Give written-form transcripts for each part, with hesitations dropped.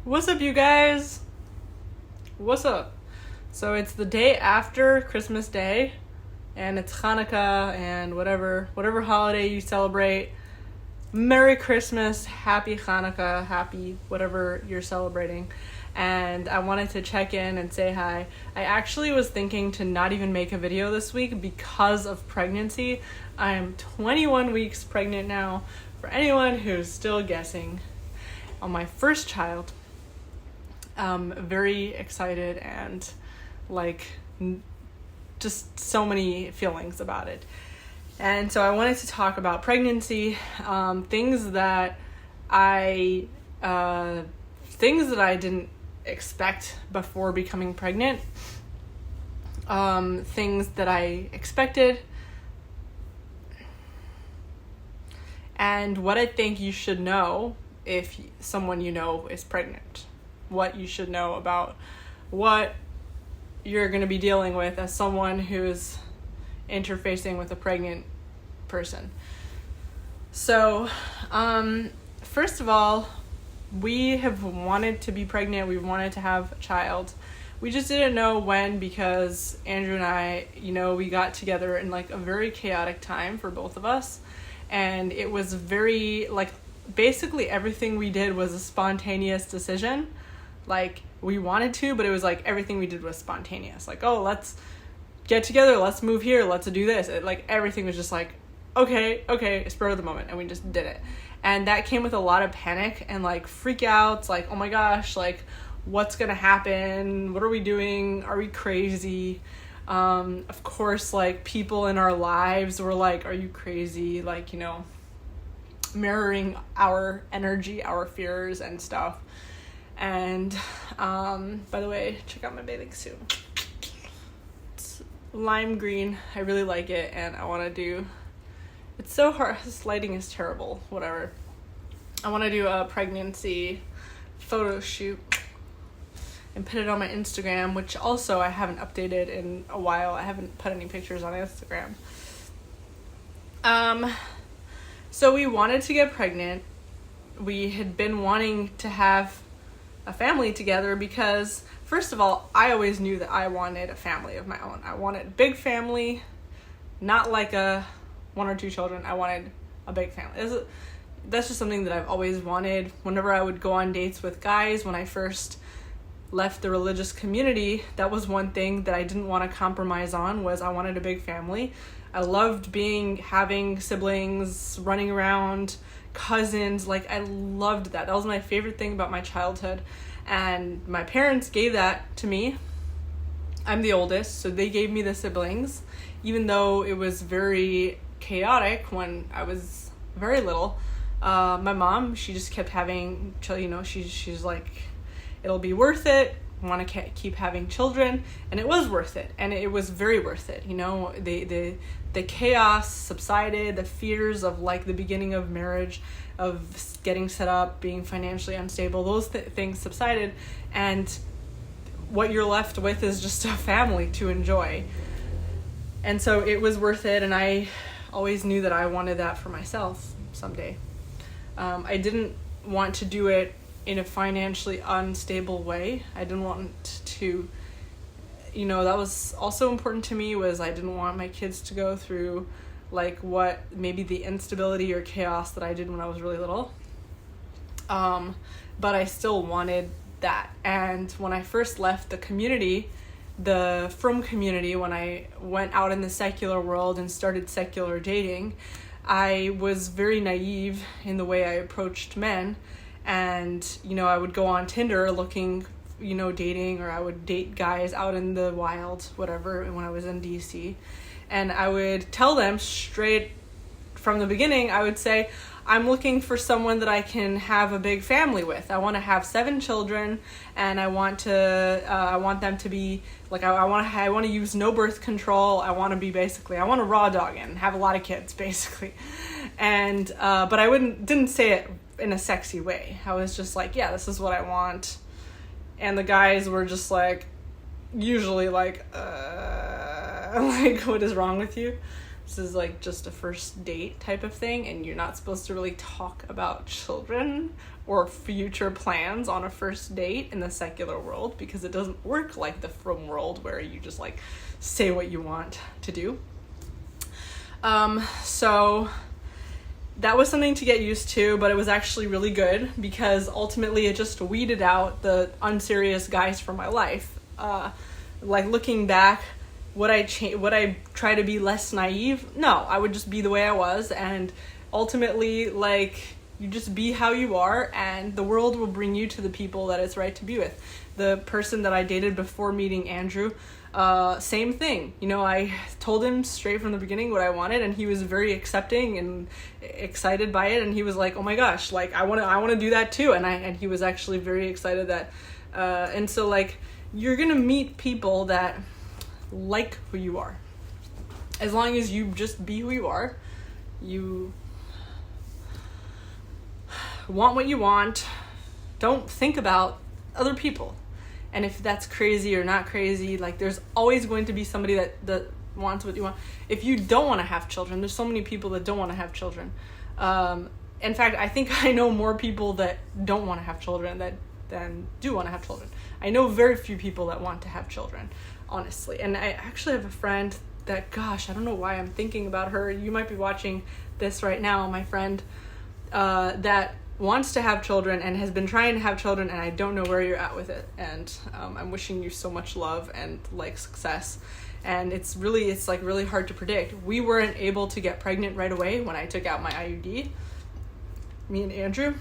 What's up, you guys? What's up? So it's the day after Christmas Day, and it's Hanukkah and whatever holiday you celebrate. Merry Christmas, Happy Hanukkah, happy whatever you're celebrating. And I wanted to check in and say hi. I actually was thinking to not even make a video this week because of pregnancy. I am 21 weeks pregnant now, for anyone who's still guessing, on my first child. Very excited and just so many feelings about it. And so I wanted to talk about pregnancy, things that I didn't expect before becoming pregnant, things that I expected, and what I think you should know if someone you know is pregnant. What you should know about what you're going to be dealing with as someone who's interfacing with a pregnant person. So, first of all, we have wanted to be pregnant. We wanted to have a child. We just didn't know when, because Andrew and I, we got together in a very chaotic time for both of us. And it was very, basically everything we did was a spontaneous decision. We wanted to, but it was everything we did was spontaneous. Let's get together, let's move here, let's do this. Everything was just okay, spur of the moment, and we just did it. And that came with a lot of panic and freak outs, oh my gosh, what's gonna happen? What are we doing? Are we crazy? Of course, people in our lives were are you crazy? Mirroring our energy, our fears and stuff. And, by the way, check out my bathing suit. It's lime green. I really like it, and I want to do... It's so hard. This lighting is terrible. Whatever. I want to do a pregnancy photo shoot and put it on my Instagram, which also I haven't updated in a while. I haven't put any pictures on Instagram. So we wanted to get pregnant. We had been wanting to have a family together because, first of all, I always knew that I wanted a family of my own. I wanted a big family, not a one or two children. I wanted a big family. That's just something that I've always wanted. Whenever I would go on dates with guys, when I first left the religious community, that was one thing that I didn't want to compromise on, was I wanted a big family. I loved having siblings, running around, cousins. I loved that. That was my favorite thing about my childhood, and my parents gave that to me. I'm the oldest, so they gave me the siblings, even though it was very chaotic when I was very little. My mom, she just kept having, she's it'll be worth it. I want to keep having children, and it was worth it, and it was very worth it. The chaos subsided, the fears of the beginning of marriage, of getting set up, being financially unstable, those things subsided, and what you're left with is just a family to enjoy. And so it was worth it, and I always knew that I wanted that for myself someday. I didn't want to do it in a financially unstable way. I didn't want to, that was also important to me, was I didn't want my kids to go through what maybe the instability or chaos that I did when I was really little. But I still wanted that. And when I first left the community, the frum community, when I went out in the secular world and started secular dating, I was very naive in the way I approached men. And, I would go on Tinder looking, dating, or I would date guys out in the wild, whatever, when I was in DC. And I would tell them straight from the beginning, I would say, I'm looking for someone that I can have a big family with. I want to have 7 children, and I want them to be, I want to use no birth control. I want to raw dog and have a lot of kids, basically. And, but I didn't say it in a sexy way. I was just yeah, this is what I want. And the guys were just usually what is wrong with you? This is like just a first date type of thing, and you're not supposed to really talk about children or future plans on a first date in the secular world, because it doesn't work like the frum world where you just like say what you want to do. So that was something to get used to, but it was actually really good because ultimately it just weeded out the unserious guys from my life. Like looking back, would I try to be less naive? No, I would just be the way I was, and ultimately, like, you just be how you are, and the world will bring you to the people that it's right to be with. The person that I dated before meeting Andrew, same thing. You know, I told him straight from the beginning what I wanted, and he was very accepting and excited by it, and he was like, "Oh my gosh, like I want to do that too," and he was actually very excited that, and so like you're gonna meet people that like who you are. As long as you just be who you are, you want what you want, don't think about other people. And if that's crazy or not crazy, like there's always going to be somebody that wants what you want. If you don't want to have children, there's so many people that don't want to have children. In fact, I think I know more people that don't want to have children than do want to have children. I know very few people that want to have children, honestly. And I actually have a friend that, gosh, I don't know why I'm thinking about her. You might be watching this right now, my friend, that wants to have children and has been trying to have children, and I don't know where you're at with it. And I'm wishing you so much love and like success. And it's like really hard to predict. We weren't able to get pregnant right away when I took out my IUD. Me and Andrew,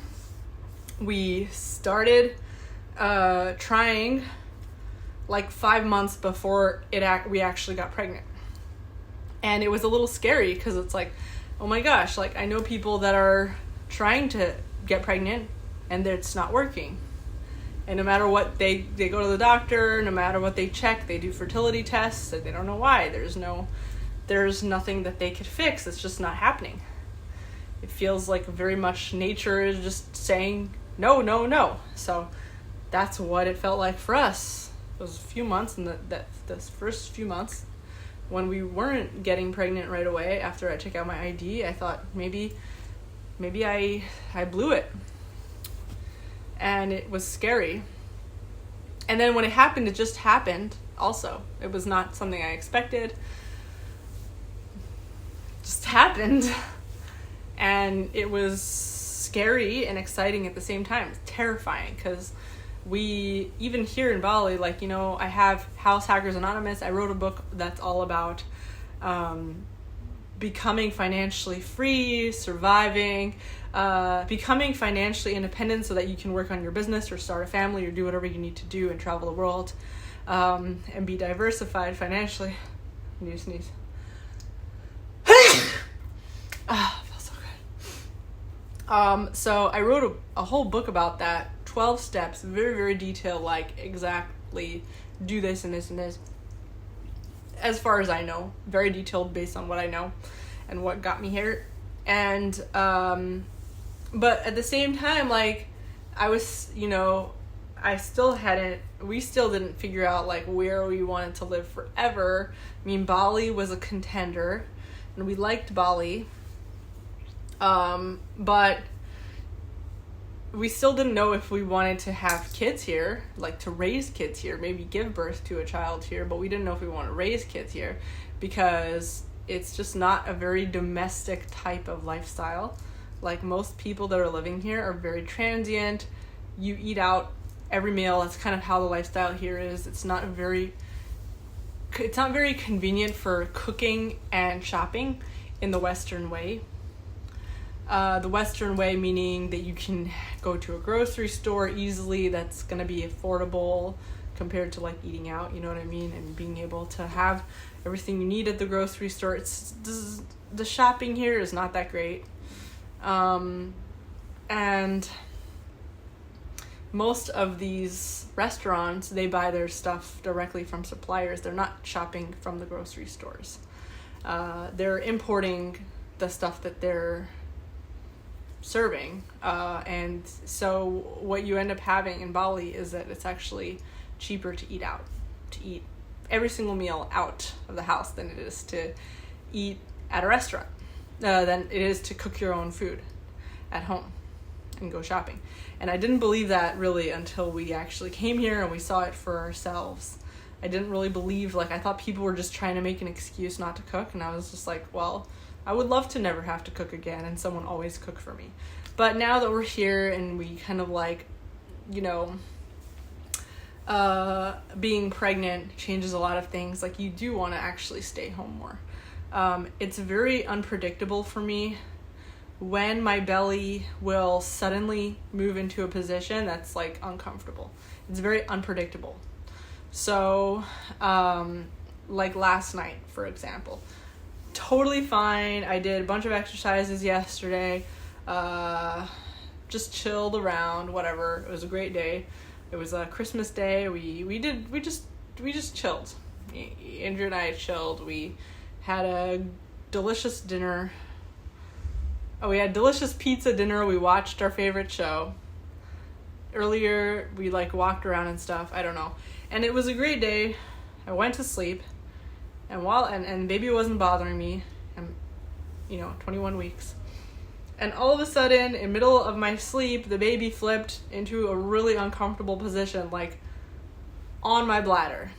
we started trying like 5 months before we actually got pregnant. And it was a little scary because it's like, oh my gosh, like I know people that are trying to get pregnant and it's not working. And no matter what, they go to the doctor, no matter what they check, they do fertility tests, and they don't know why. There's nothing that they could fix. It's just not happening. It feels like very much nature is just saying no, no, no. So that's what it felt like for us. It was a few months, and those first few months when we weren't getting pregnant right away after I took out my ID, I thought maybe I blew it. And it was scary. And then when it happened, it just happened also. It was not something I expected. It just happened. And it was scary and exciting at the same time. It's terrifying because we, even here in Bali, like, you know, I have House Hackers Anonymous. I wrote a book that's all about becoming financially free, surviving, becoming financially independent so that you can work on your business or start a family or do whatever you need to do and travel the world, and be diversified financially. I need to sneeze. Feels so good. So I wrote a whole book about that, 12 steps, very, very detailed, like exactly do this and this and this. As far as I know, very detailed based on what I know and what got me here. And, but at the same time, like, I was, you know, we still didn't figure out, like, where we wanted to live forever. I mean, Bali was a contender, and we liked Bali, but we still didn't know if we wanted to have kids here, like to raise kids here, maybe give birth to a child here, but we didn't know if we want to raise kids here because it's just not a very domestic type of lifestyle. Like most people that are living here are very transient. You eat out every meal. That's kind of how the lifestyle here is. It's not very convenient for cooking and shopping in the Western way. The Western way meaning that you can go to a grocery store easily, that's going to be affordable compared to like eating out, you know what I mean? And being able to have everything you need at the grocery store. The shopping here is not that great. And most of these restaurants, they buy their stuff directly from suppliers. They're not shopping from the grocery stores. They're importing the stuff that they're serving, and so what you end up having in Bali is that it's actually cheaper to eat every single meal out of the house than it is to eat at a restaurant than it is to cook your own food at home and go shopping. And I didn't believe that really until we actually came here and we saw it for ourselves. I didn't really believe, like, I thought people were just trying to make an excuse not to cook, and I was just like, well, I would love to never have to cook again and someone always cook for me. But now that we're here and we kind of like, you know, being pregnant changes a lot of things. Like, you do want to actually stay home more. It's very unpredictable for me when my belly will suddenly move into a position that's like uncomfortable. It's very unpredictable. So, like last night, for example, totally fine. I did a bunch of exercises yesterday, just chilled around, whatever. It was a great day. It was a Christmas day. We just chilled. Andrew and I chilled. We had a delicious dinner. We had delicious pizza dinner. We watched our favorite show. Earlier, we like walked around and stuff. I don't know. And it was a great day. I went to sleep. And baby wasn't bothering me. I'm, 21 weeks. And all of a sudden, in the middle of my sleep, the baby flipped into a really uncomfortable position, like on my bladder.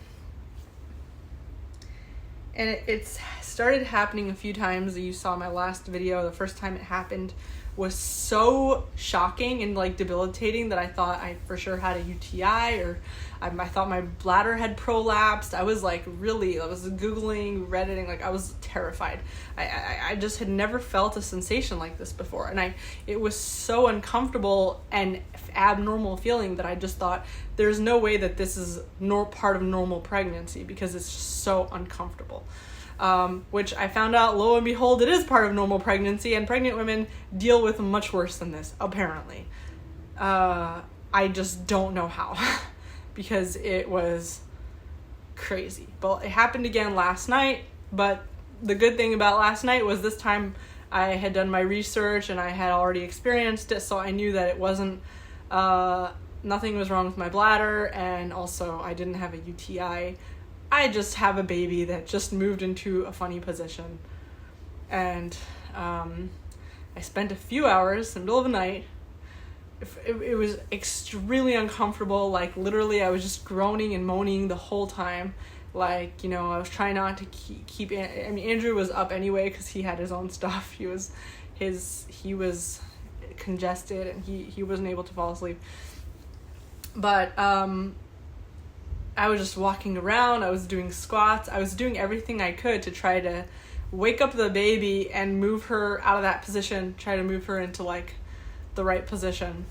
And it started happening a few times. You saw my last video. The first time it happened was so shocking and like debilitating that I thought I for sure had a UTI, or I thought my bladder had prolapsed. I was Googling, Redditing, like I was terrified. I just had never felt a sensation like this before. And it was so uncomfortable and abnormal feeling that I just thought there's no way that this is part of normal pregnancy, because it's just so uncomfortable. Which I found out, lo and behold, it is part of normal pregnancy, and pregnant women deal with much worse than this, apparently. I just don't know how, because it was crazy. But it happened again last night, but the good thing about last night was this time I had done my research and I had already experienced it, so I knew that it wasn't, nothing was wrong with my bladder, and also I didn't have a UTI. I just have a baby that just moved into a funny position. And I spent a few hours in the middle of the night. It was extremely uncomfortable. Like, literally, I was just groaning and moaning the whole time. Like, I was trying not to keep Andrew was up anyway because he had his own stuff. He was congested and he wasn't able to fall asleep. But I was just walking around, I was doing squats, I was doing everything I could to try to wake up the baby and move her out of that position, try to move her into like the right position.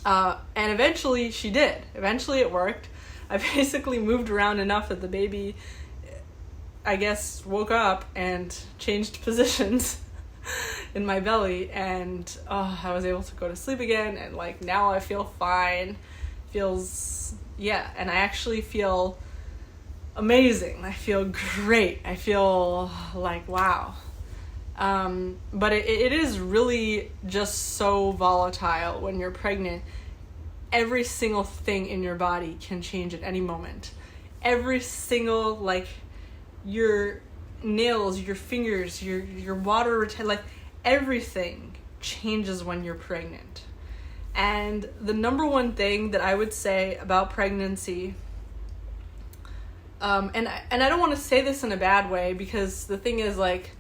And eventually she did. Eventually it worked. I basically moved around enough that the baby, I guess, woke up and changed positions in my belly, and I was able to go to sleep again, and like now I feel fine. And I actually feel amazing. I feel great. I feel like, wow. But it is really just so volatile when you're pregnant. Every single thing in your body can change at any moment. Every single, like, your nails, your fingers, your water, like, everything changes when you're pregnant. And the number one thing that I would say about pregnancy, and I don't want to say this in a bad way, because the thing is, like,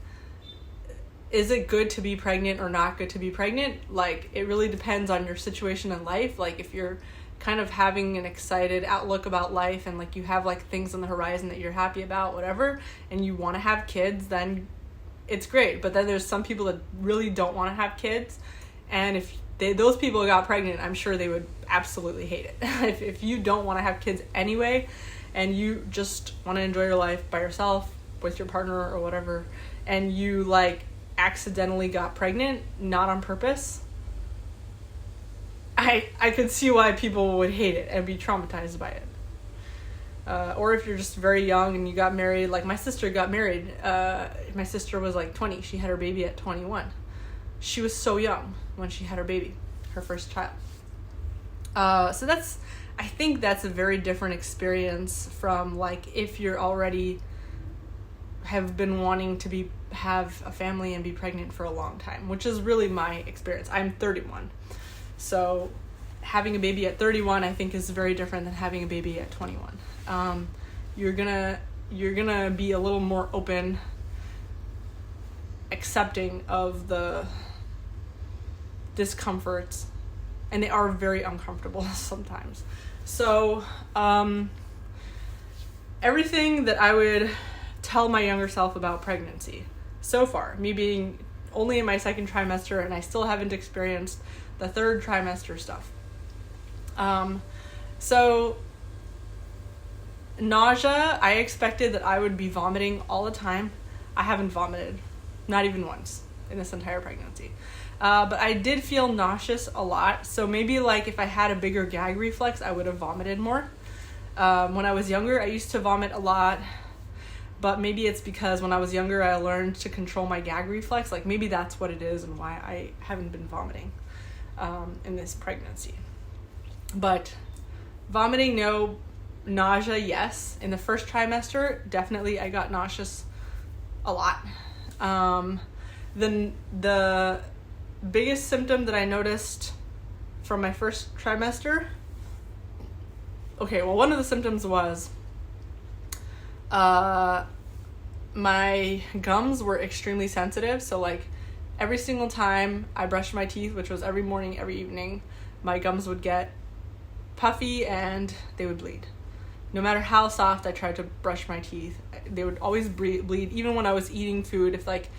is it good to be pregnant or not good to be pregnant? Like, it really depends on your situation in life. Like, if you're kind of having an excited outlook about life and, like, you have, like, things on the horizon that you're happy about, whatever, and you want to have kids, then it's great. But then there's some people that really don't want to have kids, and if those people got pregnant, I'm sure they would absolutely hate it. If you don't want to have kids anyway, and you just want to enjoy your life by yourself, with your partner or whatever, and you, like, accidentally got pregnant, not on purpose, I could see why people would hate it and be traumatized by it. Or if you're just very young and you got married, like my sister got married. My sister was like 20. She had her baby at 21. She was so young when she had her baby, her first child. So I think that's a very different experience from, like, if you're already have been wanting to have a family and be pregnant for a long time, which is really my experience. I'm 31. So having a baby at 31, I think, is very different than having a baby at 21. You're gonna be a little more open, accepting of the discomforts, and they are very uncomfortable sometimes. So everything that I would tell my younger self about pregnancy so far, me being only in my second trimester and I still haven't experienced the third trimester stuff. So nausea, I expected that I would be vomiting all the time. I haven't vomited, not even once in this entire pregnancy. But I did feel nauseous a lot. So maybe like if I had a bigger gag reflex, I would have vomited more. When I was younger, I used to vomit a lot. But maybe it's because when I was younger, I learned to control my gag reflex. Like maybe that's what it is and why I haven't been vomiting in this pregnancy. But vomiting, no. Nausea, yes. In the first trimester, definitely I got nauseous a lot. The biggest symptom that I noticed from my first trimester, one of the symptoms was my gums were extremely sensitive. So like every single time I brushed my teeth, which was every morning, every evening, my gums would get puffy and they would bleed. No matter how soft I tried to brush my teeth, they would always bleed. Even when I was eating food, if like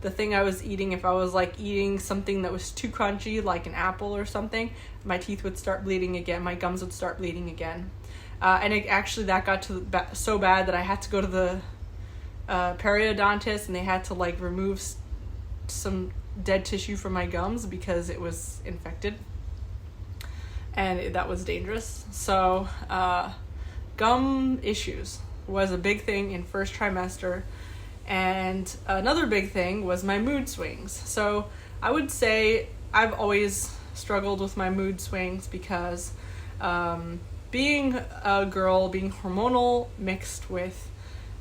the thing I was eating, if I was like eating something that was too crunchy, like an apple or something, my teeth would start bleeding again. My gums would start bleeding again. And that got to so bad that I had to go to the periodontist, and they had to like remove some dead tissue from my gums because it was infected. And that was dangerous. So, gum issues was a big thing in first trimester, and another big thing was my mood swings. So I would say I've always struggled with my mood swings because being a girl, being hormonal mixed with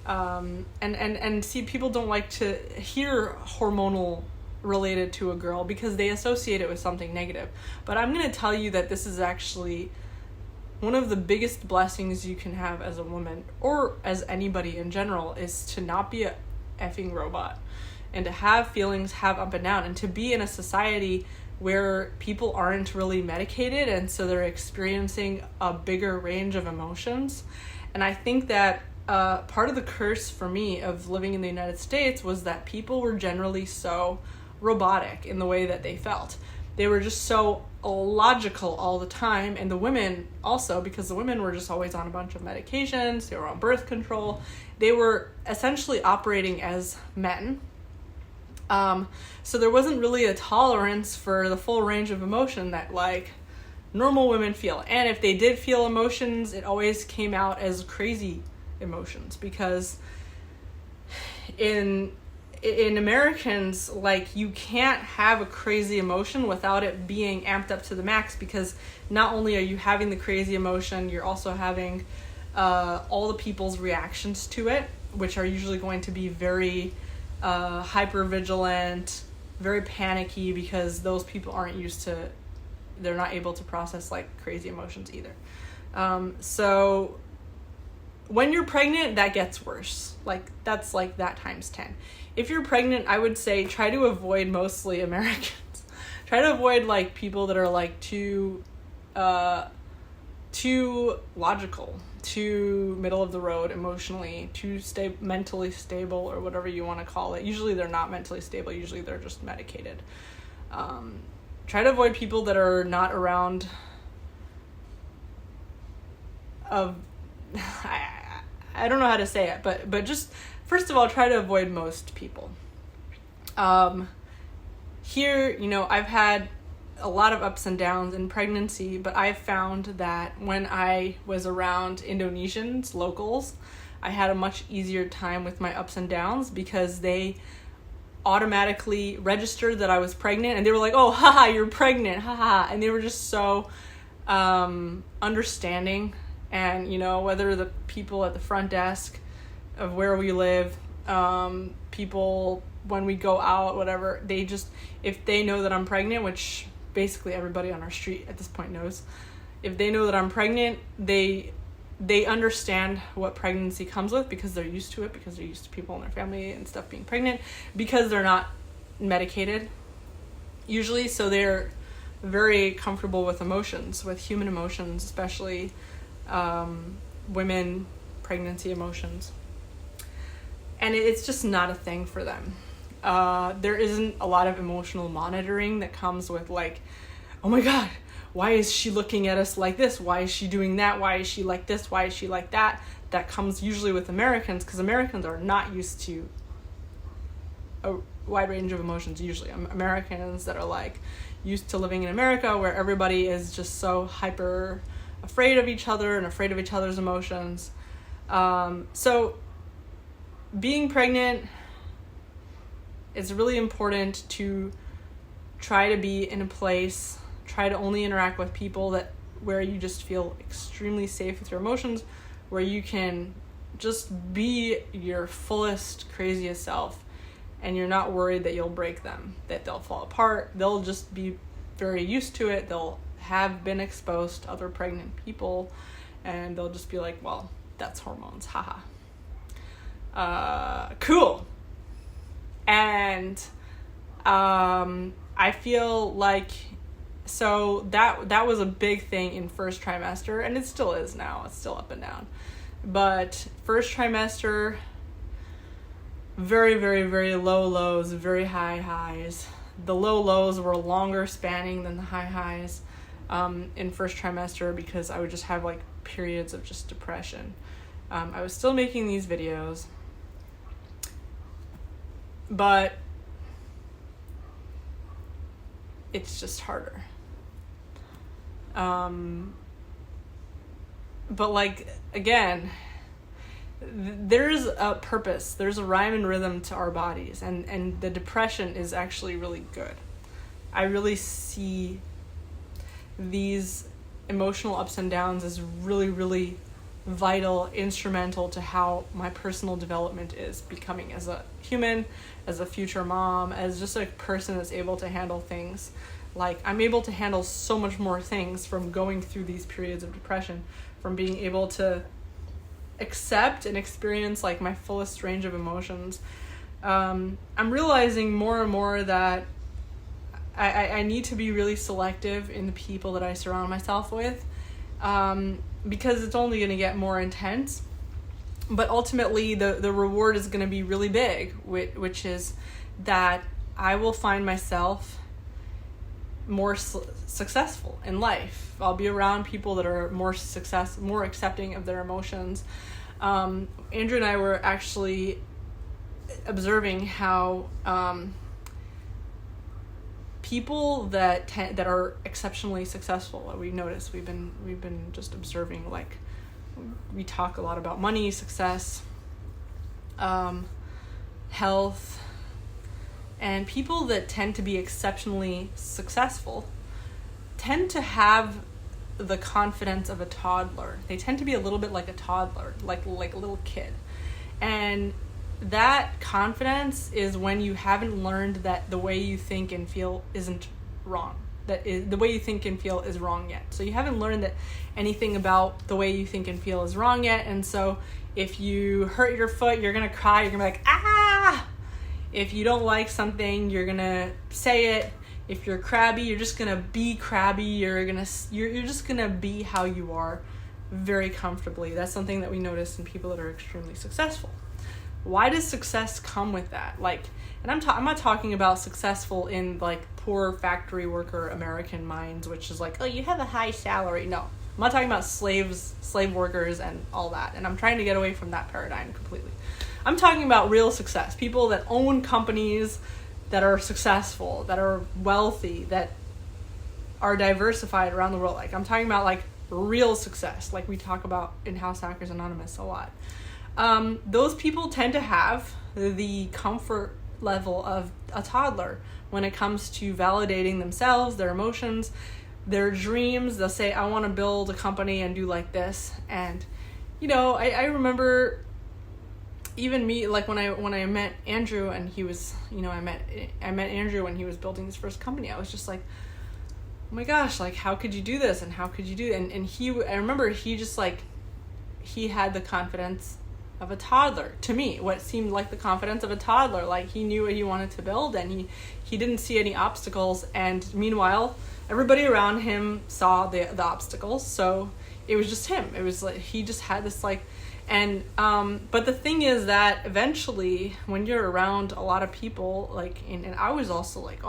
and see, people don't like to hear hormonal related to a girl because they associate it with something negative. But I'm going to tell you that this is actually one of the biggest blessings you can have as a woman, or as anybody in general, is to not be a effing robot and to have feelings, have up and down, and to be in a society where people aren't really medicated, and so they're experiencing a bigger range of emotions. And I think that part of the curse for me of living in the United States was that people were generally so robotic in the way that they felt. They were just so logical all the time, and the women also, because the women were just always on a bunch of medications, they were on birth control, they were essentially operating as men. So there wasn't really a tolerance for the full range of emotion that like normal women feel. And if they did feel emotions, it always came out as crazy emotions, because in Americans, like, you can't have a crazy emotion without it being amped up to the max, because not only are you having the crazy emotion, you're also having all the people's reactions to it, which are usually going to be very hyper vigilant, very panicky, because those people aren't used to, they're not able to process like crazy emotions either. So when you're pregnant, that gets worse. Like, that's like that times 10. If you're pregnant, I would say try to avoid mostly Americans. Try to avoid like people that are like too logical, too middle of the road emotionally, too mentally stable, or whatever you want to call it. Usually they're not mentally stable. Usually they're just medicated. Try to avoid people that are not around I don't know how to say it, but just first of all, try to avoid most people. Here, I've had a lot of ups and downs in pregnancy, but I've found that when I was around Indonesians, locals, I had a much easier time with my ups and downs, because they automatically registered that I was pregnant, and they were like, oh, haha, you're pregnant, haha, and they were just so understanding. And, whether the people at the front desk of where we live, people when we go out, whatever, they just, if they know that I'm pregnant, which basically everybody on our street at this point knows, if they know that I'm pregnant, they understand what pregnancy comes with, because they're used to it, because they're used to people in their family and stuff being pregnant, because they're not medicated usually, so they're very comfortable with emotions, with human emotions, especially women pregnancy emotions. And it's just not a thing for them. There isn't a lot of emotional monitoring that comes with like, oh my God, why is she looking at us like this? Why is she doing that? Why is she like this? Why is she like that? That comes usually with Americans, because Americans are not used to a wide range of emotions usually. Americans that are like used to living in America, where everybody is just so hyper afraid of each other and afraid of each other's emotions. So being pregnant, it's really important to try to be in a place, try to only interact with people where you just feel extremely safe with your emotions, where you can just be your fullest, craziest self, and you're not worried that you'll break them, that they'll fall apart. They'll just be very used to it. They'll have been exposed to other pregnant people, and they'll just be like, well, that's hormones, haha. Cool. And I feel like, so that was a big thing in first trimester, and it still is now. It's still up and down. But first trimester, very, very, very low lows, very high highs. The low lows were longer spanning than the high highs in first trimester, because I would just have like periods of just depression. I was still making these videos, but it's just harder. But like, again, there's a purpose, there's a rhyme and rhythm to our bodies, and the depression is actually really good. I really see these emotional ups and downs as really, really vital, instrumental to how my personal development is becoming as a human, as a future mom, as just a person that's able to handle things. Like, I'm able to handle so much more things from going through these periods of depression, from being able to accept and experience like my fullest range of emotions. I'm realizing more and more that I need to be really selective in the people that I surround myself with, because it's only going to get more intense. But ultimately, the reward is going to be really big, which is that I will find myself more successful in life. I'll be around people that are more accepting of their emotions. Andrew and I were actually observing how people that are exceptionally successful, we noticed, we've been just observing, like, we talk a lot about money, success, health, and people that tend to be exceptionally successful tend to have the confidence of a toddler. They tend to be a little bit like a toddler, like a little kid. And that confidence is when you haven't learned that the way you think and feel isn't wrong. The way you think and feel is wrong yet. So you haven't learned that anything about the way you think and feel is wrong yet. And so if you hurt your foot, you're going to cry. You're going to be like, ah! If you don't like something, you're going to say it. If you're crabby, you're just going to be crabby. You're just going to be how you are very comfortably. That's something that we notice in people that are extremely successful. Why does success come with that? Like, and I'm not talking about successful in like poor factory worker American minds, which is like, oh, you have a high salary. No, I'm not talking about slave workers and all that. And I'm trying to get away from that paradigm completely. I'm talking about real success. People that own companies that are successful, that are wealthy, that are diversified around the world. Like, I'm talking about like real success, like we talk about in House Hackers Anonymous a lot. Those people tend to have the comfort level of a toddler when it comes to validating themselves, their emotions, their dreams. They'll say, I want to build a company and do like this. And, you know, I remember even me, like when I met Andrew and he was, I met Andrew when he was building his first company. I was just like, oh my gosh, like how could you do this, and how could you do it? And I remember he just like, he had the confidence of a toddler, to me, what seemed like the confidence of a toddler. Like he knew what he wanted to build, and he didn't see any obstacles, and meanwhile everybody around him saw the obstacles. So it was just him. It was like he just had this like, and but the thing is that eventually when you're around a lot of people, like, and I was also like,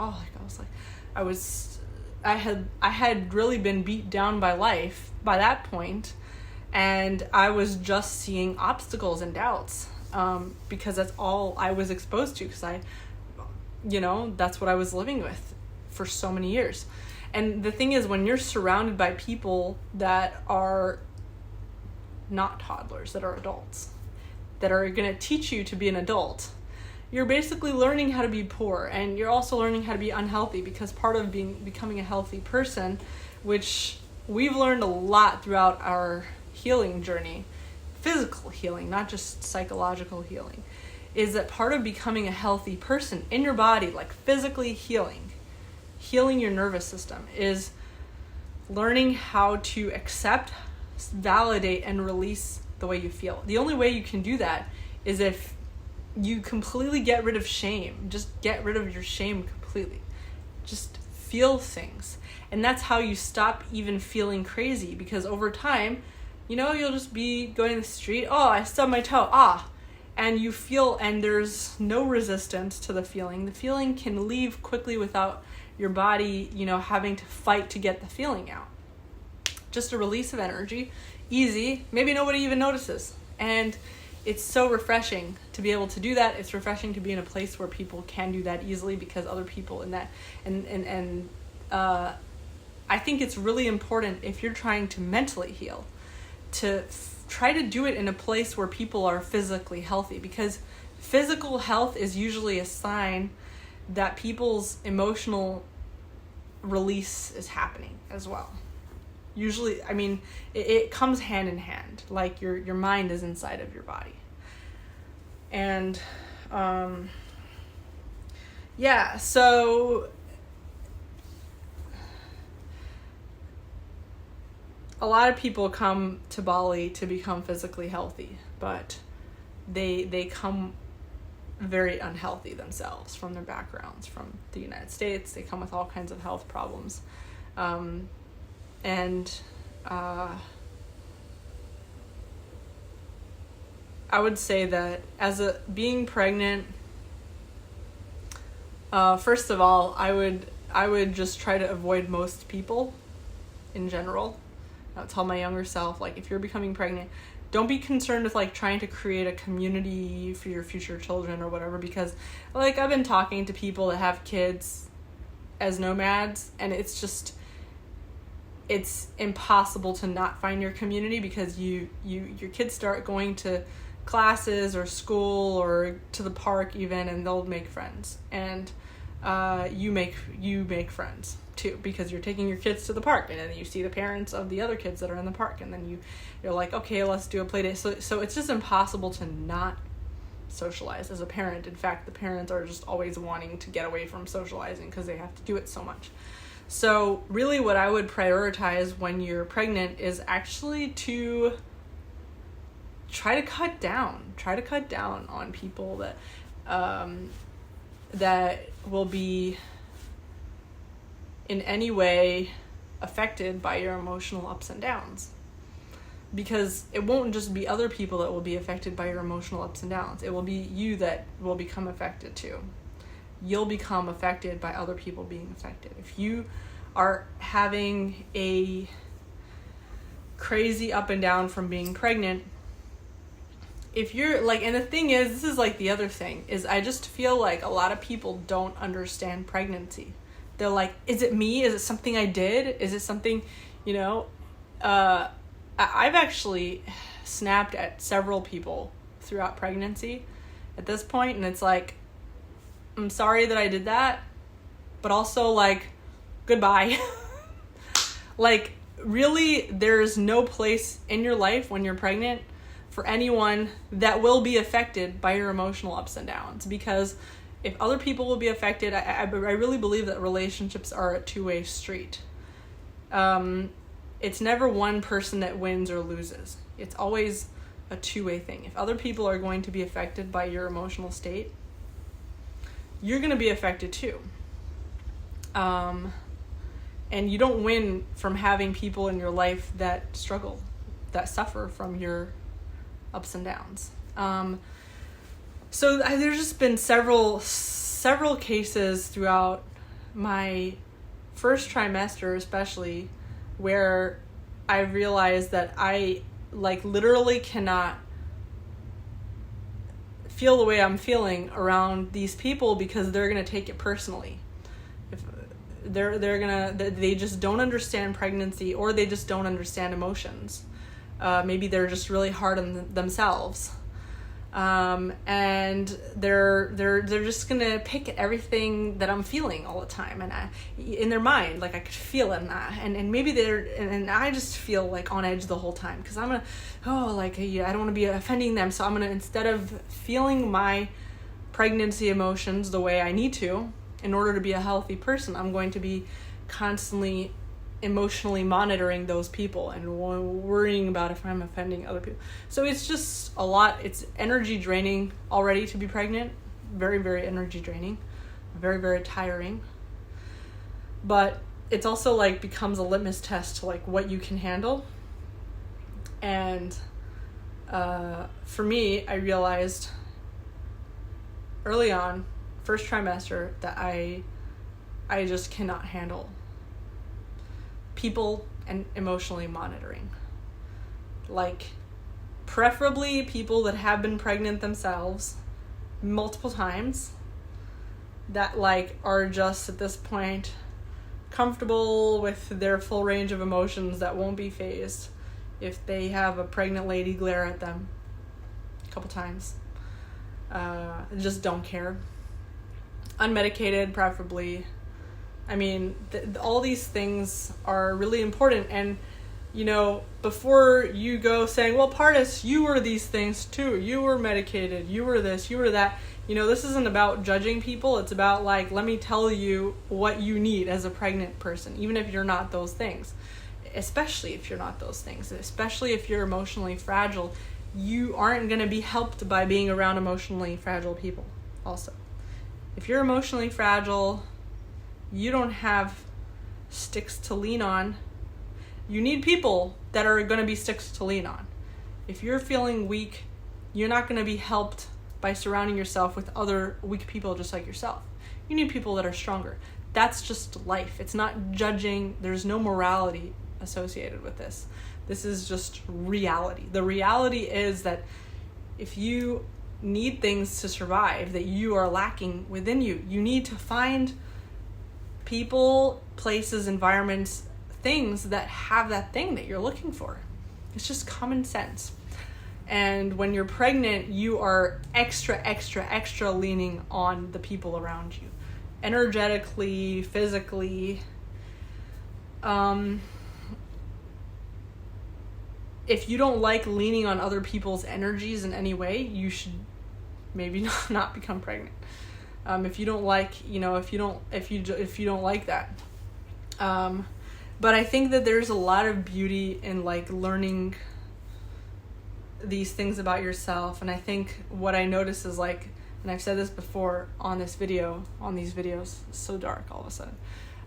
I had really been beat down by life by that point, and I was just seeing obstacles and doubts, because that's all I was exposed to, because that's what I was living with for so many years. And the thing is, when you're surrounded by people that are not toddlers, that are adults, that are going to teach you to be an adult, you're basically learning how to be poor, and you're also learning how to be unhealthy, because part of becoming a healthy person, which we've learned a lot throughout our healing journey, physical healing, not just psychological healing, is that part of becoming a healthy person in your body, like physically healing your nervous system, is learning how to accept, validate, and release the way you feel. The only way you can do that is if you completely get rid of shame. Just get rid of your shame completely. Just feel things. And that's how you stop even feeling crazy, because over time, you'll just be going to the street, oh, I stubbed my toe, and you feel, and there's no resistance to the feeling. The feeling can leave quickly without your body, having to fight to get the feeling out. Just a release of energy, easy, maybe nobody even notices. And it's so refreshing to be able to do that. It's refreshing to be in a place where people can do that easily, because other people in that, and I think it's really important, if you're trying to mentally heal, to try to do it in a place where people are physically healthy, because physical health is usually a sign that people's emotional release is happening as well. Usually, I mean, it comes hand in hand, like your mind is inside of your body. And so a lot of people come to Bali to become physically healthy, but they come very unhealthy themselves from their backgrounds, from the United States. They come with all kinds of health problems. I would say that being pregnant, first of all, I would just try to avoid most people in general. I would tell my younger self, like, if you're becoming pregnant, don't be concerned with like trying to create a community for your future children or whatever, because like I've been talking to people that have kids as nomads, and it's impossible to not find your community, because your kids start going to classes or school or to the park even, and they'll make friends, and you make friends too, because you're taking your kids to the park, and then you see the parents of the other kids that are in the park, and then you're like, okay, let's do a play date. So it's just impossible to not socialize as a parent. In fact, the parents are just always wanting to get away from socializing because they have to do it so much. So really what I would prioritize when you're pregnant is actually to try to cut down on people that will be in any way affected by your emotional ups and downs. Because it won't just be other people that will be affected by your emotional ups and downs. It will be you that will become affected too. You'll become affected by other people being affected. If you are having a crazy up and down from being pregnant, if you're like, and the thing is, this is like the other thing, is I just feel like a lot of people don't understand pregnancy. They're like, is it me? Is it something I did? Is it something, I've actually snapped at several people throughout pregnancy at this point, and it's like, I'm sorry that I did that, but also like, goodbye. Like, really, there's no place in your life when you're pregnant for anyone that will be affected by your emotional ups and downs, because if other people will be affected, I really believe that relationships are a two-way street. It's never one person that wins or loses. It's always a two-way thing. If other people are going to be affected by your emotional state, you're going to be affected too. And you don't win from having people in your life that struggle, that suffer from your ups and downs. So there's just been several cases throughout my first trimester, especially, where I realized that I literally cannot feel the way I'm feeling around these people, because they're gonna take it personally. If they just don't understand pregnancy, or they just don't understand emotions. Maybe they're just really hard on themselves. And they're just gonna pick at everything that I'm feeling all the time, and in their mind, I could feel it, and maybe and I just feel on edge the whole time, because I'm gonna, I don't want to be offending them, so I'm gonna, instead of feeling my pregnancy emotions the way I need to in order to be a healthy person, I'm going to be constantly emotionally monitoring those people and worrying about if I'm offending other people. So it's just a lot. It's energy draining already to be pregnant. Very, very energy draining. Very, very tiring. But it's also becomes a litmus test to what you can handle. And for me, I realized early on, first trimester, that I just cannot handle people and emotionally monitoring. Preferably people that have been pregnant themselves multiple times, that are just at this point comfortable with their full range of emotions, that won't be phased if they have a pregnant lady glare at them a couple times. Just don't care. Unmedicated, preferably. I mean, all these things are really important. And, before you go saying, well, Pardes, you were these things too. You were medicated. You were this, you were that. This isn't about judging people. It's about, let me tell you what you need as a pregnant person, even if you're not those things. Especially if you're not those things. Especially if you're emotionally fragile. You aren't going to be helped by being around emotionally fragile people also. If you're emotionally fragile, you don't have sticks to lean on. You need people that are going to be sticks to lean on. If you're feeling weak, you're not going to be helped by surrounding yourself with other weak people just like yourself. You need people that are stronger. That's just life. It's not judging. There's no morality associated with this. This is just reality. The reality is that if you need things to survive that you are lacking within you, you need to find people, places, environments, things that have that thing that you're looking for. It's just common sense. And when you're pregnant, you are extra leaning on the people around you. Energetically, physically. If you don't like leaning on other people's energies in any way, you should maybe not become pregnant. If you don't like, if you don't like that. But I think that there's a lot of beauty in learning these things about yourself. And I think what I notice is and I've said this before on these videos, it's so dark all of a sudden.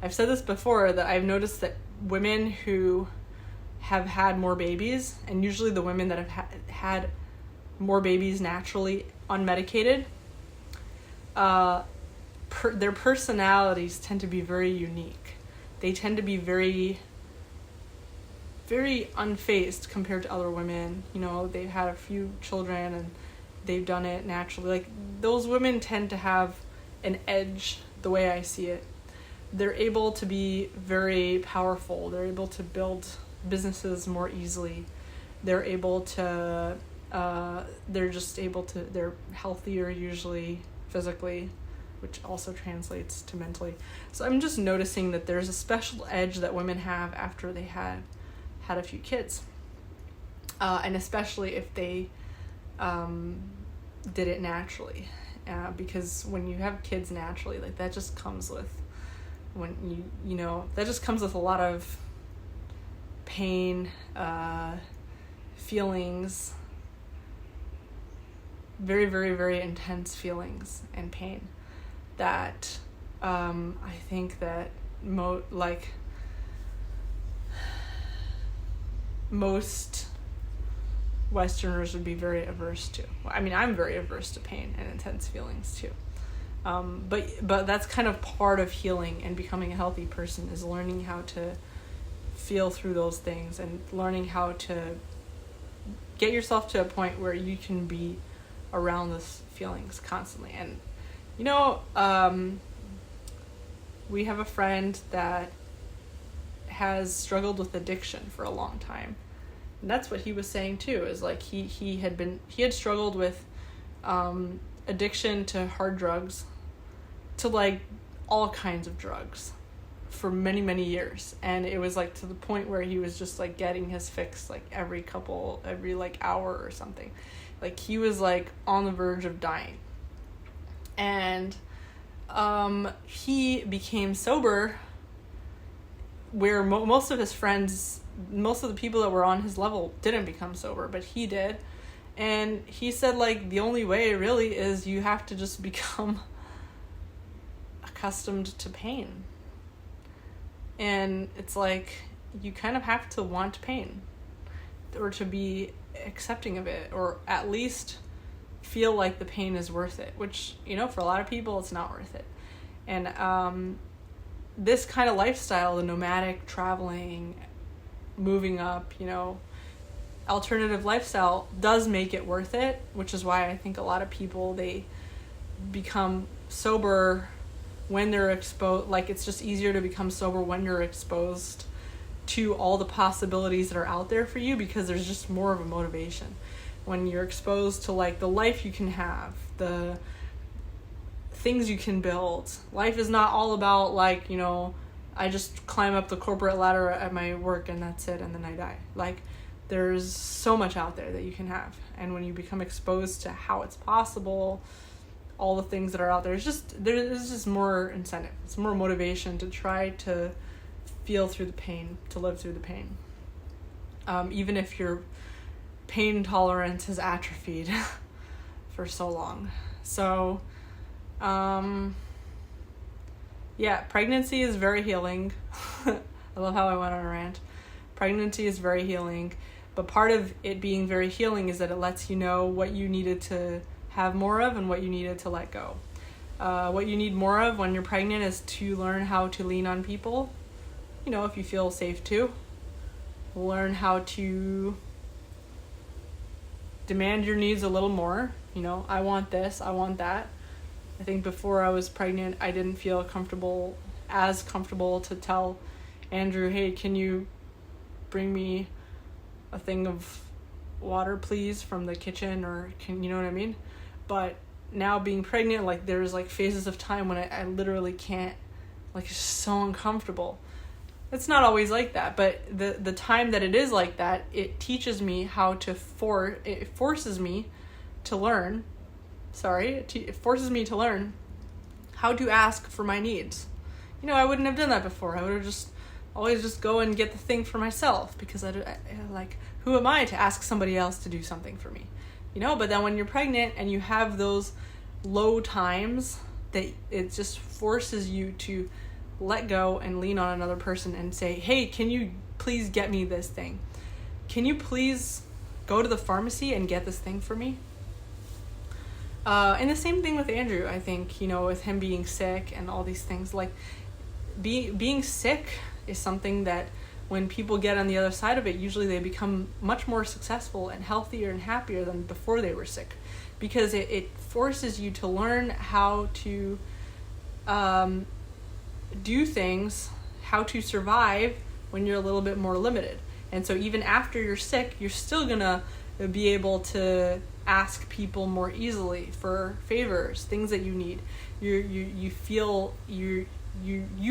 I've said this before, that I've noticed that women who have had more babies, and usually the women that have had more babies naturally unmedicated, their personalities tend to be very unique. They tend to be very, very unfazed compared to other women. They've had a few children and they've done it naturally. Those women tend to have an edge, the way I see it. They're able to be very powerful. They're able to build businesses more easily. They're able to, they're healthier usually physically, which also translates to mentally. So I'm just noticing that there's a special edge that women have after they had a few kids. and especially if they did it naturally, because when you have kids naturally, like that just comes with that just comes with a lot of pain, feelings, very, very, very intense feelings and pain that I think that most Westerners would be very averse to. I mean, I'm very averse to pain and intense feelings too. But that's kind of part of healing and becoming a healthy person, is learning how to feel through those things and learning how to get yourself to a point where you can be around those feelings constantly. And we have a friend that has struggled with addiction for a long time. And that's what he was saying too, is like he had struggled with addiction to hard drugs, to like all kinds of drugs for many, many years. And it was like to the point where he was just like getting his fix like every like hour or something. Like he was like on the verge of dying. And he became sober, where most of his friends, most of the people that were on his level didn't become sober, but he did. And he said, like, the only way really is you have to just become accustomed to pain. And it's like, you kind of have to want pain, or to be accepting of it, or at least feel like the pain is worth it, which, for a lot of people, it's not worth it. And this kind of lifestyle, the nomadic, traveling, moving up, alternative lifestyle does make it worth it, which is why I think a lot of people, they become sober when they're exposed. Like, it's just easier to become sober when you're exposed to all the possibilities that are out there for you, because there's just more of a motivation when you're exposed to like the life you can have, the things you can build. Life is not all about like, I just climb up the corporate ladder at my work and that's it, and then I die. Like, there's so much out there that you can have. And when you become exposed to how it's possible, all the things that are out there, there's just more incentive. It's more motivation to try to feel through the pain, to live through the pain. Even if your pain tolerance has atrophied for so long. So, pregnancy is very healing. I love how I went on a rant. Pregnancy is very healing, but part of it being very healing is that it lets you know what you needed to have more of and what you needed to let go. What you need more of when you're pregnant is to learn how to lean on people, if you feel safe to. Learn how to demand your needs a little more. I want this, I want that. I think before I was pregnant, I didn't feel as comfortable to tell Andrew, hey, can you bring me a thing of water, please, from the kitchen, or you know what I mean? But now being pregnant, like, there's like phases of time when I literally can't, like, it's so uncomfortable. It's not always like that, but the time that it is like that, it teaches me how to it forces me to learn how to ask for my needs. I wouldn't have done that before. I would have always just go and get the thing for myself, because I like, who am I to ask somebody else to do something for me? But then when you're pregnant and you have those low times, that it just forces you to let go and lean on another person and say, hey, can you please get me this thing? Can you please go to the pharmacy and get this thing for me? And the same thing with Andrew, I think, with him being sick and all these things. Like, being sick is something that when people get on the other side of it, usually they become much more successful and healthier and happier than before they were sick, because it forces you to learn how to do things, how to survive when you're a little bit more limited. And so even after you're sick, you're still gonna be able to ask people more easily for favors, things that you need. You feel you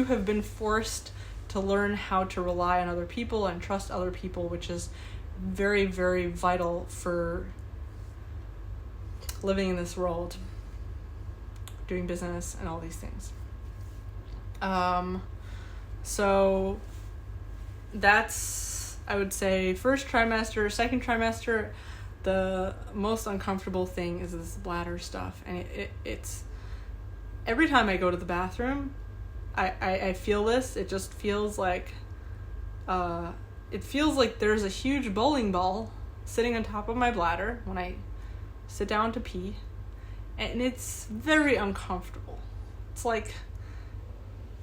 have been forced to learn how to rely on other people and trust other people, which is very, very vital for living in this world, doing business, and all these things. So that's, I would say, first trimester. Second trimester, the most uncomfortable thing is this bladder stuff. And it's every time I go to the bathroom, I feel this. It just feels like, there's a huge bowling ball sitting on top of my bladder when I sit down to pee. And it's very uncomfortable. It's like,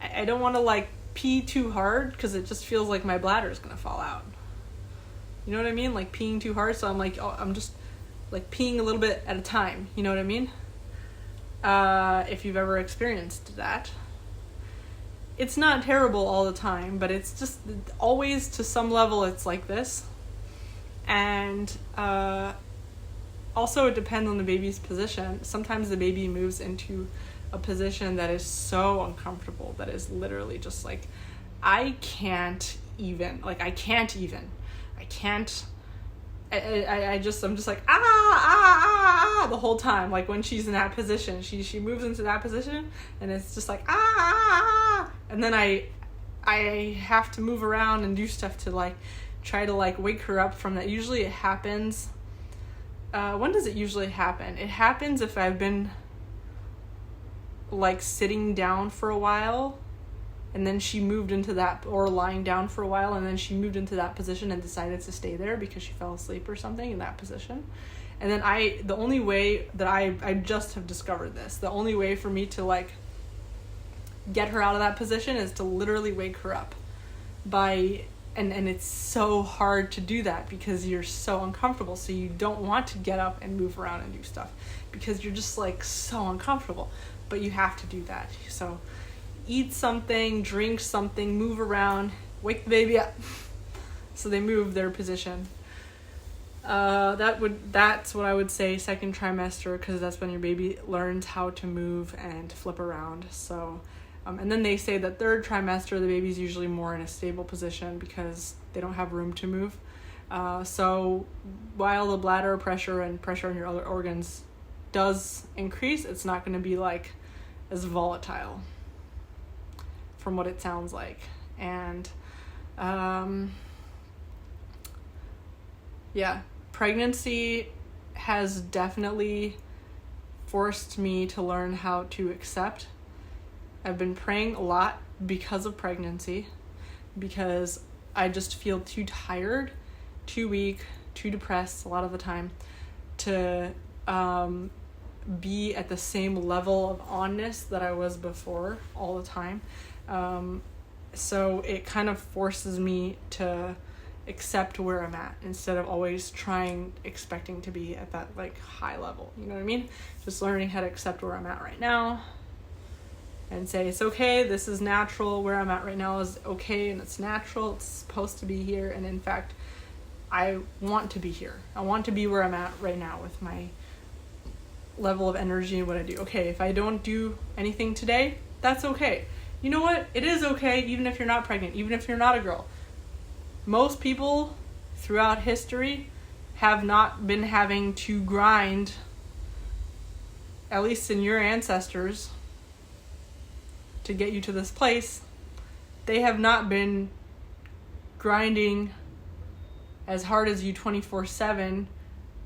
I don't want to like pee too hard because it just feels like my bladder is going to fall out. You know what I mean? Like peeing too hard. So I'm like, I'm just like peeing a little bit at a time. You know what I mean? If you've ever experienced that. It's not terrible all the time, but it's just always to some level it's like this. And also it depends on the baby's position. Sometimes the baby moves into a position that is so uncomfortable that is literally just like, I'm just like, the whole time. Like when she's in that position, she moves into that position and it's just like, and then I have to move around and do stuff to like, try to like wake her up from that. Usually it happens, when does it usually happen? It happens if I've been like sitting down for a while and then she moved into that, or lying down for a while and then she moved into that position and decided to stay there because she fell asleep or something in that position. And then the only way that I just have discovered this, the only way for me to like get her out of that position is to literally wake her up and it's so hard to do that because you're so uncomfortable. So you don't want to get up and move around and do stuff because you're just like so uncomfortable, but you have to do that. So eat something, drink something, move around, wake the baby up so they move their position. That's what I would say second trimester, because that's when your baby learns how to move and flip around. So and then they say that third trimester the baby's usually more in a stable position because they don't have room to move. So while the bladder pressure and pressure on your other organs does increase, it's not going to be like as volatile from what it sounds like. And pregnancy has definitely forced me to learn how to accept. I've been praying a lot because of pregnancy, because I just feel too tired, too weak, too depressed a lot of the time to be at the same level of onness that I was before all the time. So it kind of forces me to accept where I'm at instead of always expecting to be at that like high level. You know what I mean? Just learning how to accept where I'm at right now and say, it's okay, this is natural, where I'm at right now is okay and it's natural, it's supposed to be here, and in fact, I want to be here. I want to be where I'm at right now with my level of energy and what I do. Okay, if I don't do anything today, that's okay. You know what? It is okay even if you're not pregnant, even if you're not a girl. Most people throughout history have not been having to grind, at least in your ancestors, to get you to this place. They have not been grinding as hard as you 24/7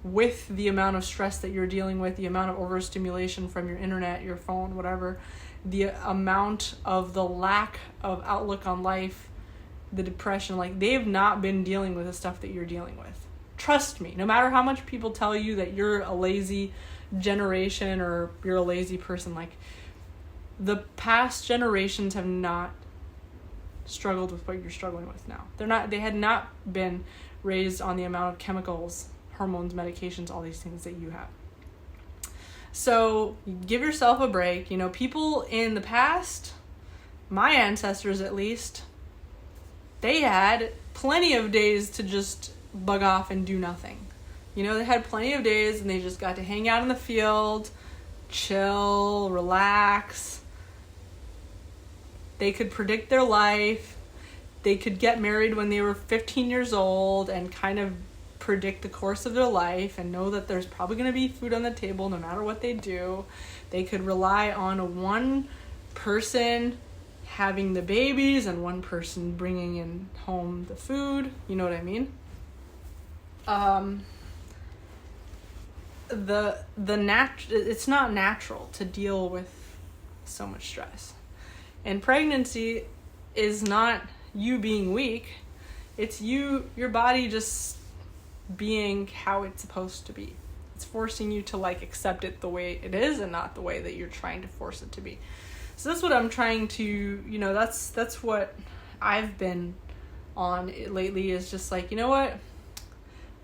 with the amount of stress that you're dealing with, the amount of overstimulation from your internet, your phone, whatever, the amount of the lack of outlook on life, the depression. Like, they have not been dealing with the stuff that you're dealing with. Trust me, no matter how much people tell you that you're a lazy generation or you're a lazy person, like, the past generations have not struggled with what you're struggling with now. They had not been raised on the amount of chemicals, hormones, medications, all these things that you have. So give yourself a break. You know, people in the past, my ancestors at least, they had plenty of days to just bug off and do nothing. You know, they had plenty of days and they just got to hang out in the field, chill, relax. They could predict their life. They could get married when they were 15 years old and kind of predict the course of their life and know that there's probably going to be food on the table no matter what they do. They could rely on one person having the babies and one person bringing in home the food. You know what I mean? It's not natural to deal with so much stress. And pregnancy is not you being weak. It's your body just being how it's supposed to be. It's forcing you to like accept it the way it is and not the way that you're trying to force it to be. So that's what I'm trying to, that's what I've been on lately, is just like, you know what?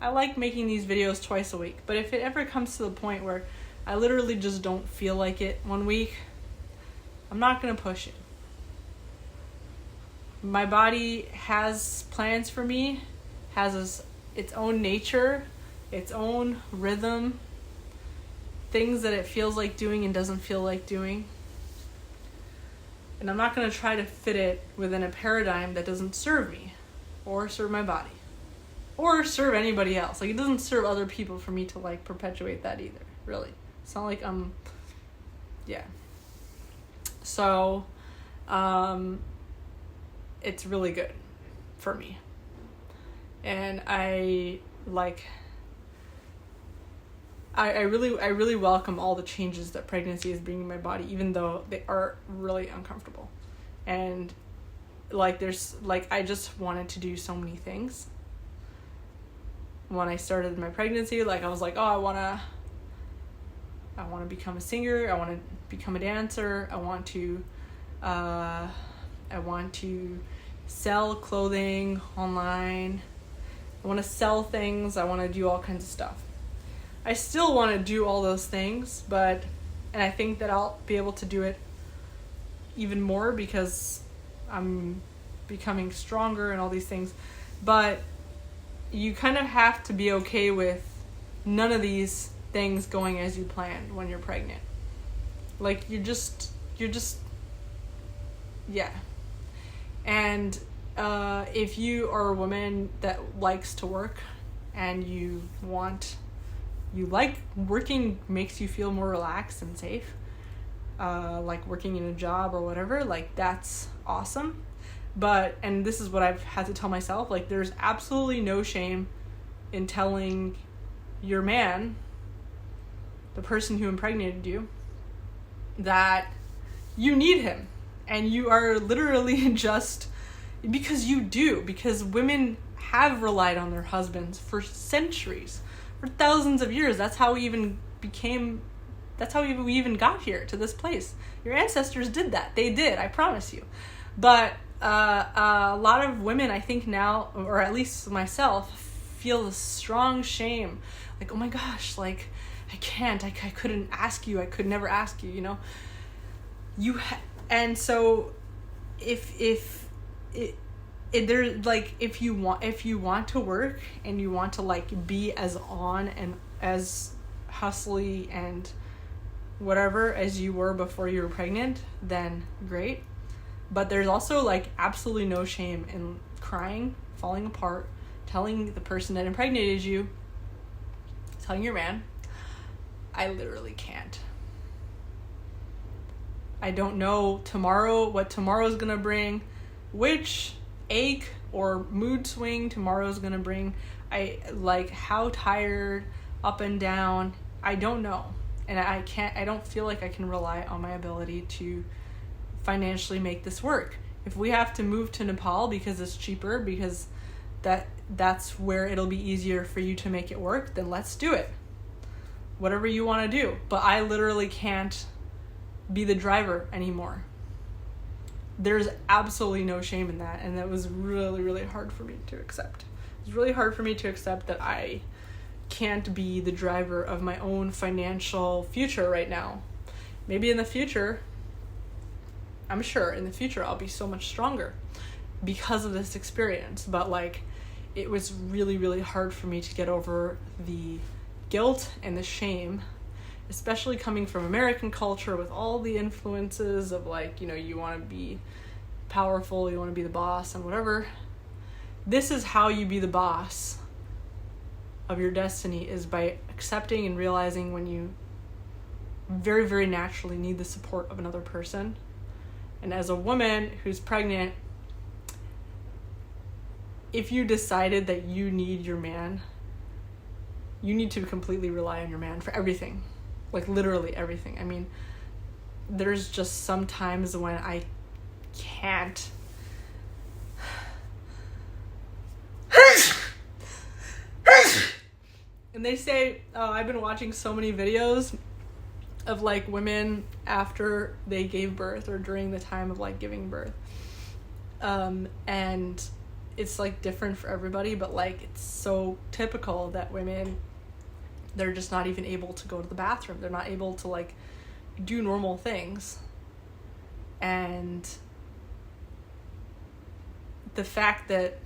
I like making these videos twice a week, but if it ever comes to the point where I literally just don't feel like it one week, I'm not going to push it. My body has plans for me, has its own nature, its own rhythm, things that it feels like doing and doesn't feel like doing. And I'm not going to try to fit it within a paradigm that doesn't serve me or serve my body or serve anybody else. Like, it doesn't serve other people for me to like perpetuate that either, really. It's not like yeah. So, it's really good for me. And I really welcome all the changes that pregnancy is bringing in my body, even though they are really uncomfortable. And I just wanted to do so many things. When I started my pregnancy, I was like, oh, I want to become a singer. I want to become a dancer. I want to sell clothing online. I want to sell things. I want to do all kinds of stuff. I still want to do all those things, and I think that I'll be able to do it even more because I'm becoming stronger and all these things. But you kind of have to be okay with none of these things going as you planned when you're pregnant. Like, you're just, yeah. And if you are a woman that likes to work and you like working, makes you feel more relaxed and safe, like working in a job or whatever, like, that's awesome. And this is what I've had to tell myself, like, there's absolutely no shame in telling your man, the person who impregnated you, that you need him. And you are literally just, because women have relied on their husbands for centuries, for thousands of years. That's how we even got here to this place. Your ancestors did that. They did, I promise you. But a lot of women, I think now, or at least myself, feel a strong shame. Like, oh my gosh, like, I couldn't ask you. I could never ask you, and so if you want to work and you want to like be as on and as hustly and whatever as you were before you were pregnant, then great. But there's also like absolutely no shame in crying, falling apart, telling the person that impregnated you, telling your man, I literally can't. I don't know what tomorrow's gonna bring, which ache or mood swing tomorrow's gonna bring. How tired, up and down, I don't know. And I don't feel like I can rely on my ability to financially make this work. If we have to move to Nepal because it's cheaper, because that's where it'll be easier for you to make it work, then let's do it. Whatever you want to do. But I literally can't be the driver anymore. There's absolutely no shame in that, and that was really, really hard for me to accept. It was really hard for me to accept that I can't be the driver of my own financial future right now. Maybe in the future, I'm sure in the future I'll be so much stronger because of this experience, but it was really, really hard for me to get over the guilt and the shame, especially coming from American culture with all the influences of you want to be powerful, you want to be the boss and whatever. This is how you be the boss of your destiny is by accepting and realizing when you very, very naturally need the support of another person. And as a woman who's pregnant, if you decided that you need your man, you need to completely rely on your man for everything. Like literally everything. I mean, there's just some times when I can't. And they say, I've been watching so many videos of like women after they gave birth or during the time of like giving birth. And it's like different for everybody, but like it's so typical that women, they're just not even able to go to the bathroom. They're not able to like do normal things. And the fact that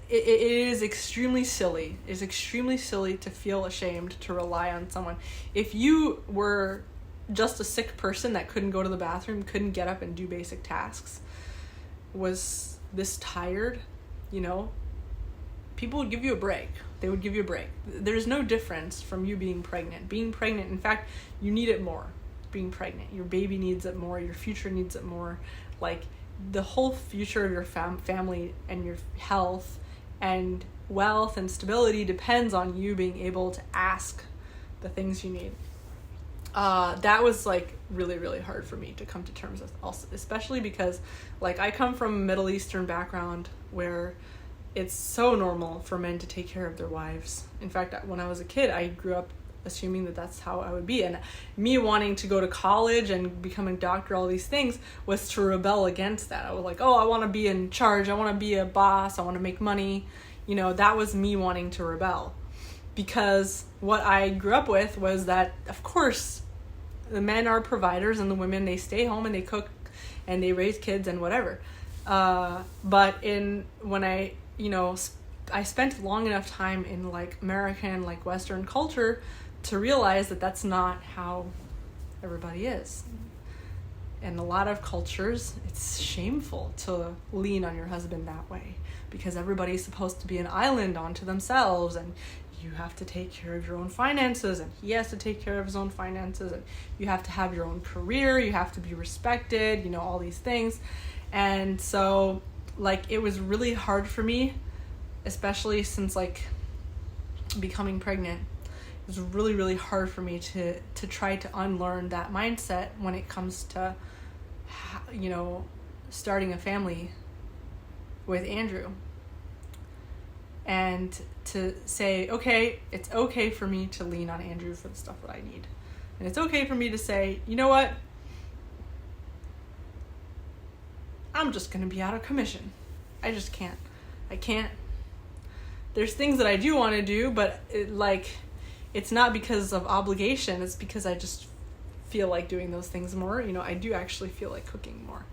it is extremely silly. It's extremely silly to feel ashamed to rely on someone. If you were just a sick person that couldn't go to the bathroom, couldn't get up and do basic tasks, was this tired, you know, people would give you a break. They would give you a break. There's no difference from you being pregnant. Being pregnant, in fact, you need it more. Being pregnant, your baby needs it more. Your future needs it more. Like the whole future of your family and your health and wealth and stability depends on you being able to ask the things you need. That was like really, really hard for me to come to terms with, also, especially because like I come from a Middle Eastern background where it's so normal for men to take care of their wives. In fact, when I was a kid, I grew up assuming that that's how I would be. And me wanting to go to college and become a doctor, all these things, was to rebel against that. I was like, oh, I want to be in charge. I want to be a boss. I want to make money. You know, that was me wanting to rebel. Because what I grew up with was that, of course, the men are providers and the women, they stay home and they cook and they raise kids and whatever. But when I spent long enough time in like American, like Western culture to realize that that's not how everybody is. In a lot of cultures, it's shameful to lean on your husband that way because everybody's supposed to be an island onto themselves, and you have to take care of your own finances, and he has to take care of his own finances, and you have to have your own career, you have to be respected, you know, all these things. And so like it was really hard for me, especially since like becoming pregnant. It was really, really hard for me to try to unlearn that mindset when it comes to, you know, starting a family with Andrew. And to say, okay, it's okay for me to lean on Andrew for the stuff that I need. And it's okay for me to say, you know what? I'm just going to be out of commission. I just can't. I can't. There's things that I do want to do, but it's not because of obligation. It's because I just feel like doing those things more. You know, I do actually feel like cooking more.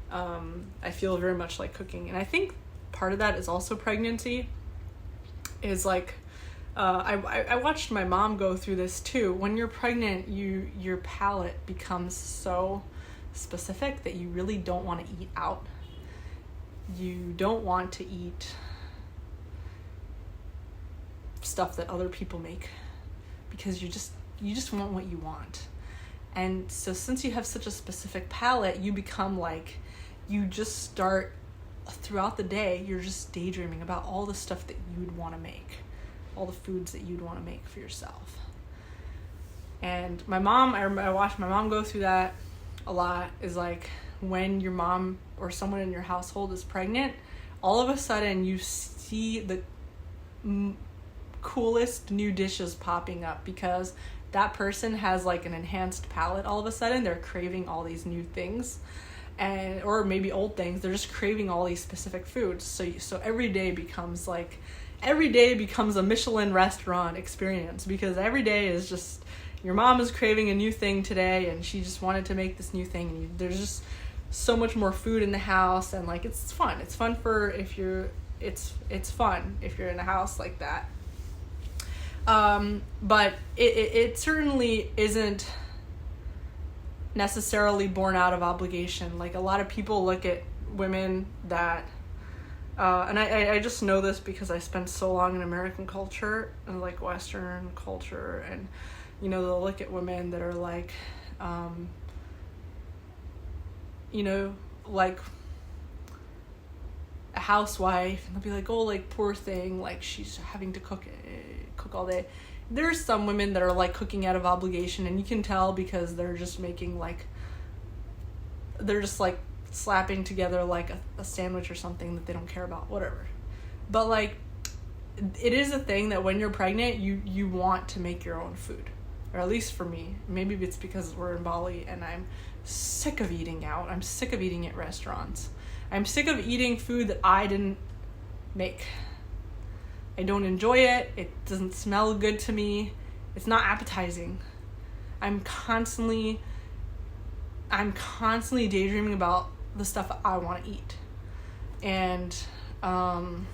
I feel very much like cooking. And I think part of that is also pregnancy. Is like, I watched my mom go through this too. When you're pregnant, your palate becomes so specific that you really don't want to eat out. You don't want to eat stuff that other people make because you just want what you want. And so since you have such a specific palate, you become like, you just start throughout the day, you're just daydreaming about all the stuff that you would want to make, all the foods that you'd want to make for yourself. And my mom, I watched my mom go through that a lot, is like when your mom or someone in your household is pregnant, all of a sudden you see the coolest new dishes popping up because that person has like an enhanced palate. All of a sudden they're craving all these new things, and or maybe old things. They're just craving all these specific foods. So every day becomes a Michelin restaurant experience, because every day is just, your mom is craving a new thing today and she just wanted to make this new thing, and there's just so much more food in the house, and like it's fun. It's fun it's fun if you're in a house like that. But it certainly isn't necessarily born out of obligation. Like a lot of people look at women that And I just know this because I spent so long in American culture and like Western culture, and they'll look at women that are like, like a housewife, and they'll be like, oh, like poor thing, like she's having to cook all day. There's some women that are like cooking out of obligation, and you can tell because they're just making like, they're just like slapping together like a sandwich or something that they don't care about, whatever. But like, it is a thing that when you're pregnant, you want to make your own food, or at least for me. Maybe it's because we're in Bali and I'm sick of eating out. I'm sick of eating at restaurants. I'm sick of eating food that I didn't make. I don't enjoy it. It doesn't smell good to me. It's not appetizing. I'm constantly daydreaming about the stuff I want to eat. And I'm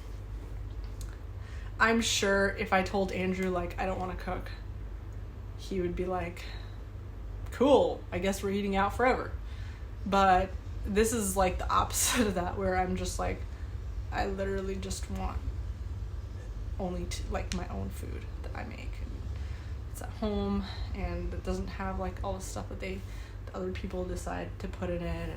sure if I told Andrew, like, I don't want to cook, he would be like, cool, I guess we're eating out forever. But this is like the opposite of that, where I'm just like, I literally just want only like my own food that I make. And it's at home, and it doesn't have like all the stuff that other people decide to put it in.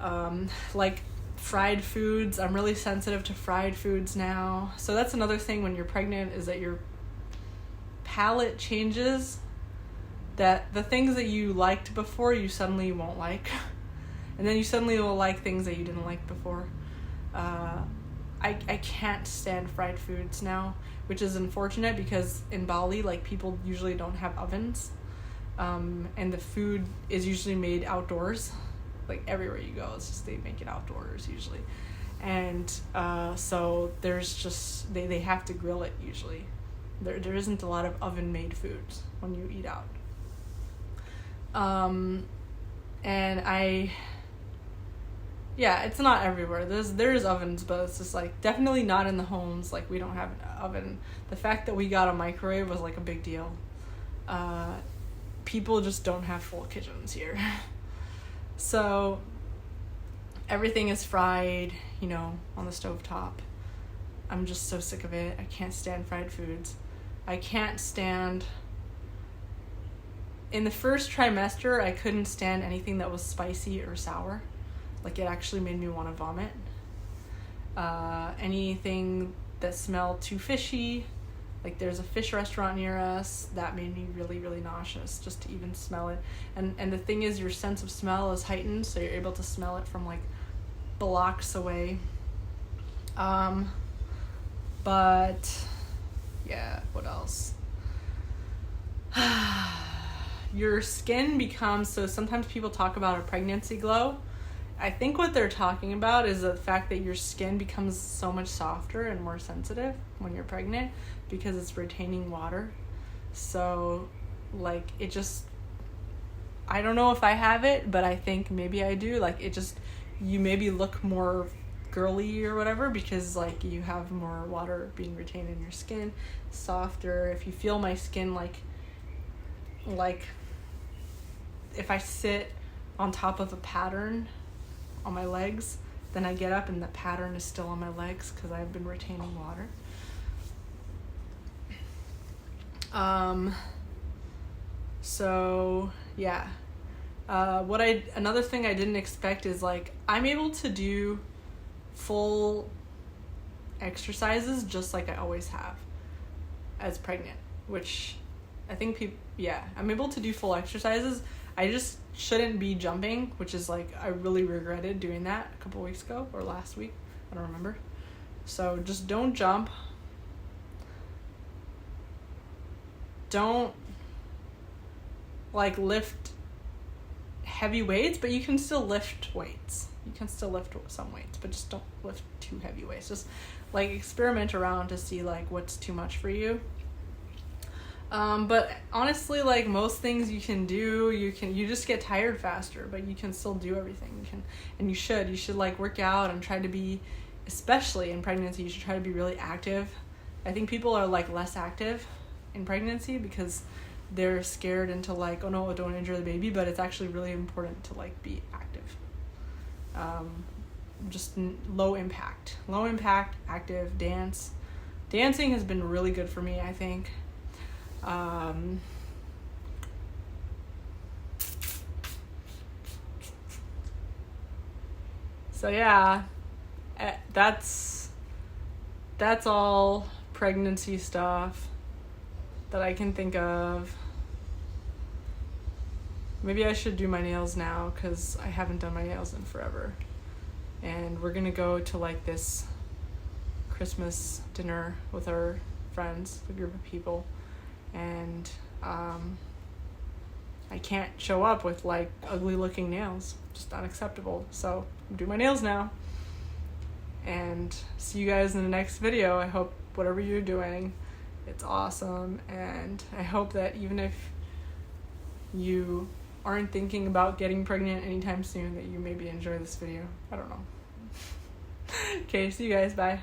And like fried foods, I'm really sensitive to fried foods now. So that's another thing when you're pregnant, is that your palate changes, that the things that you liked before you suddenly won't like, and then you suddenly will like things that you didn't like before. I can't stand fried foods now, which is unfortunate because in Bali, like, people usually don't have ovens, and the food is usually made outdoors. Like, everywhere you go, it's just they make it outdoors usually. And so there's just, they have to grill it usually. There isn't a lot of oven-made foods when you eat out. And it's not everywhere. There's ovens, but it's just like definitely not in the homes. Like, we don't have an oven. The fact that we got a microwave was like a big deal. People just don't have full kitchens here. So everything is fried, on the stovetop. I'm just so sick of it. I can't stand fried foods. I can't stand... In the first trimester, I couldn't stand anything that was spicy or sour. Like, it actually made me want to vomit. Anything that smelled too fishy, like there's a fish restaurant near us, that made me really, really nauseous just to even smell it. And the thing is, your sense of smell is heightened, so you're able to smell it from like blocks away. But yeah, what else? Your skin becomes, so sometimes people talk about a pregnancy glow. I think what they're talking about is the fact that your skin becomes so much softer and more sensitive when you're pregnant because it's retaining water. So, like, it just, I don't know if I have it, but I think maybe I do. Like, it just, you maybe look more girly or whatever because, like, you have more water being retained in your skin, softer. If you feel my skin, like if I sit on top of a pattern on my legs, then I get up and the pattern is still on my legs because I've been retaining water. So yeah. Another thing I didn't expect is, like, I'm able to do full exercises just like I always have as pregnant, which I think I'm able to do full exercises. I just shouldn't be jumping, which is like, I really regretted doing that a couple weeks ago or last week. I don't remember. So just don't jump. Don't like lift heavy weights, but you can still lift weights. You can still lift some weights, but just don't lift too heavy weights. Just like experiment around to see like what's too much for you. But honestly, like most things you can do, you just get tired faster, but you can still do everything. You should like work out and try to be, especially in pregnancy, you should try to be really active. I think people are like less active in pregnancy because they're scared into like, oh no, don't injure the baby, but it's actually really important to like be active. just low impact, active dance. Dancing has been really good for me, I think. So yeah, that's all pregnancy stuff that I can think of. Maybe I should do my nails now because I haven't done my nails in forever. And we're gonna go to like this Christmas dinner with our friends, a group of people, and I can't show up with like ugly looking nails, just unacceptable. So I'm doing my nails now, and see you guys in the next video. I hope whatever you're doing, it's awesome, and I hope that even if you aren't thinking about getting pregnant anytime soon, that you maybe enjoy this video. I don't know. Okay, see you guys, bye.